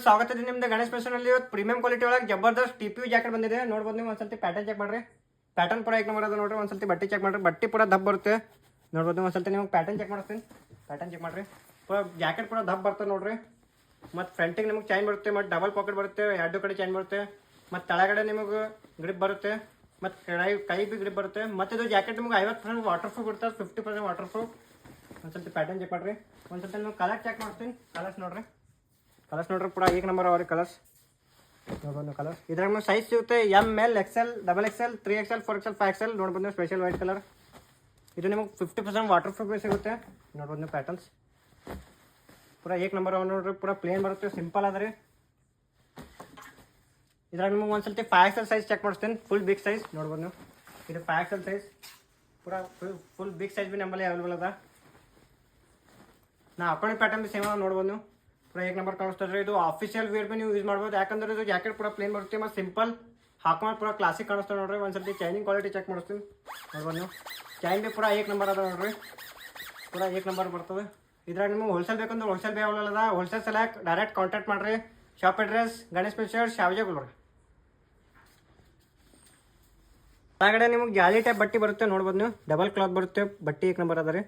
ಸ್ವಾಗತ ಇದೆ ನಿಮ್ದು ಗಣೇಶ್ ಫ್ಯಾಷನಲ್ಲಿ. ಇವತ್ತು ಪ್ರೀಮಿಯಂ ಕ್ವಾಲಿಟಿ ಒಳಗೆ ಜಬರ್ದಸ್ತ್ TPU ಜಾಕೆಟ್ ಬಂದಿದೆ. ನೋಡ್ಬೋದು ನೀವು ಒಂದ್ಸತಿ ಪ್ಯಾಟರ್ನ್ ಚೆಕ್ ಮಾಡ್ರಿ. ಪ್ಯಾಟರ್ನ್ ಪೂರ ಏಕ್ ನಂಬರ್ ಅದ ನೋಡ್ರಿ. ಒಂದ್ಸತಿ ಬಟ್ಟೆ ಚೆಕ್ ಮಾಡ್ರಿ. ಬಟ್ಟೆ ಪೂರ ದಬ್ಬ ಬರುತ್ತೆ ನೋಡ್ಬೋದು ನೀವು. ಒಂದ್ಸತಿ ನಿಮ್ಗೆ ಪ್ಯಾಟರ್ನ್ ಚೆಕ್ ಮಾಡಿಸ್ತೀನಿ. ಪ್ಯಾಟರ್ನ್ ಚೆಕ್ ಮಾಡ್ರಿ. ಪೂರ ಜಾಕೆಟ್ ಪೂರ ದಬ್ಬ ಬರ್ತದೆ ನೋಡ್ರಿ. ಮತ್ತು ಫ್ರಂಟಿಗೆ ನಿಮಗೆ ಚೈನ್ ಬರುತ್ತೆ, ಮತ್ತು ಡಬಲ್ ಪಾಕೆಟ್ ಬರುತ್ತೆ, ಎರಡು ಕಡೆ ಚೈನ್ ಬರುತ್ತೆ, ಮತ್ತು ಕೆಳಗಡೆ ನಿಮಗೆ ಗ್ರಿಪ್ ಬರುತ್ತೆ, ಮತ್ತು ಕೈ ಬಿ ಗ್ರಿಪ್ ಬರುತ್ತೆ. ಮತ್ತು ಇದು ಜಾಕೆಟ್ ನಿಮಗೆ 50% ವಾಟರ್ ಪ್ರೂಫ್ ಇರ್ತದೆ, 50% ವಾಟರ್ ಪ್ರೂಫ್. ಒಂದ್ಸತಿ ಪ್ಯಾಟರ್ನ್ ಚೆಕ್ ಮಾಡ್ರಿ. ಒಂದ್ಸತಿ ನೀವು ಕಲರ್ ಚೆಕ್ ಮಾಡ್ತೀನಿ. ಕಲರ್ಸ್ ನೋಡ್ರಿ. ಕಲರ್ಸ್ ನೋಡ್ರಿ ಪೂರ ಏಕ್ ನಂಬರ್ ಅವ್ರಿ ಕಲರ್ಸ್. ನೋಡ್ಬೋದು ಕಲರ್ಸ್. ಇದ್ರಾಗ ನೀವು ಸೈಜ್ ಸಿಗುತ್ತೆ ML XL XXL 3XL 4XL 5XL. ನೋಡ್ಬೋದು ನೀವು ಸ್ಪೆಷಲ್ ವೈಟ್ ಕಲರ್. ಇದು ನಿಮಗೆ 50% ವಾಟರ್ ಪ್ರೂಫ್ ಸಿಗುತ್ತೆ. ನೋಡ್ಬೋದು ನೀವು ಪ್ಯಾಟರ್ನ್ಸ್ ಪೂರ ಏಕ್ ನಂಬರ್ ಅವ ನೋಡ್ರಿ. ಪೂರ ಪ್ಲೇನ್ ಬರುತ್ತೆ, ಸಿಂಪಲ್ ಅದ ರೀ. ಇದ್ರಾಗ ನಿಮಗೆ ಒಂದ್ಸತಿ 5XL ಸೈಜ್ ಚೆಕ್ ಮಾಡಿಸ್ತೀನಿ. ಫುಲ್ ಬಿಗ್ ಸೈಜ್ ನೋಡ್ಬೋದು ನೀವು. ಇದು 5XL ಸೈಜ್ ಪೂರ ಫುಲ್ ಬಿಗ್ ಸೈಜ್ ಬಿ ನಮ್ಮಲ್ಲಿ ಅವೈಲೇಬಲ್ ಅದ. ನಾ ಹಾಕೊಂಡಿದ್ದ ಪ್ಯಾಟರ್ನ್ ಬಿ ಸೇಮ್ ನೋಡ್ಬೋದು ನೀವು. ಪೂರ ಏಕ್ ನಂಬರ್ ಕಾಣಿಸ್ತದೆ ರೀ. ಇದು ಆಫಿಷಿಯಲ್ ವೇರ್ ಬಿ ನೀವು ಯೂಸ್ ಮಾಡ್ಬೋದು. ಯಾಕಂದ್ರೆ ಇದು ಜಾಕೆಟ್ ಪೂರ ಪ್ಲೇನ್ ಬರುತ್ತೆ ಮತ್ತು ಸಿಂಪಲ್ ಹಾಕೊಂಡು ಪೂರ ಕ್ಲಾಸಿಕ್ ಕಾಣಿಸ್ತದೆ ನೋಡ್ರಿ. ಒಂದ್ಸತಿ ಚೈನಿಂಗ್ ಕ್ವಾಲಿಟಿ ಚೆಕ್ ಮಾಡಿಸ್ತೀನಿ. ನೋಡ್ಬೋದು ನೀವು. ಚೈನ್ ಬಿ ಪೂರ ಏಕ್ ನಂಬರ್ ಅದ ನೋಡ್ರಿ. ಪೂರ ಏಕ್ ನಂಬರ್ ಬರ್ತದೆ. ಇದ್ರಾಗ ನಿಮ್ಗೆ ಹೋಲ್ಸೇಲ್ ಬೇಕಂದ್ರೆ ಹೋಲ್ಸೇಲ್ ಬಿ ಅವೈಲೇಬಲ್ ಅದ. ಹೋಲ್ಸೇಲ್ ಸೆಲೆಕ್ಟ್ ಡೈರೆಕ್ಟ್ ಕಾಂಟ್ಯಾಕ್ಟ್ ಮಾಡಿರಿ. ಶಾಪ್ ಅಡ್ರೆಸ್ ಗಣೇಶ್ ಪಿಕ್ಚರ್ ಶಾವಜಿ ಗುಲ್ಬರ್ಗ. ಒಳಗಡೆ ನಿಮ್ಗೆ ಜಾಲಿ ಟೈಪ್ ಬಟ್ಟೆ ಬರುತ್ತೆ ನೋಡ್ಬೋದು ನೀವು. ಡಬಲ್ ಕ್ಲಾತ್ ಬರುತ್ತೆ. ಬಟ್ಟೆ ಏಕ್ ನಂಬರ್ ಅದ ರೀ.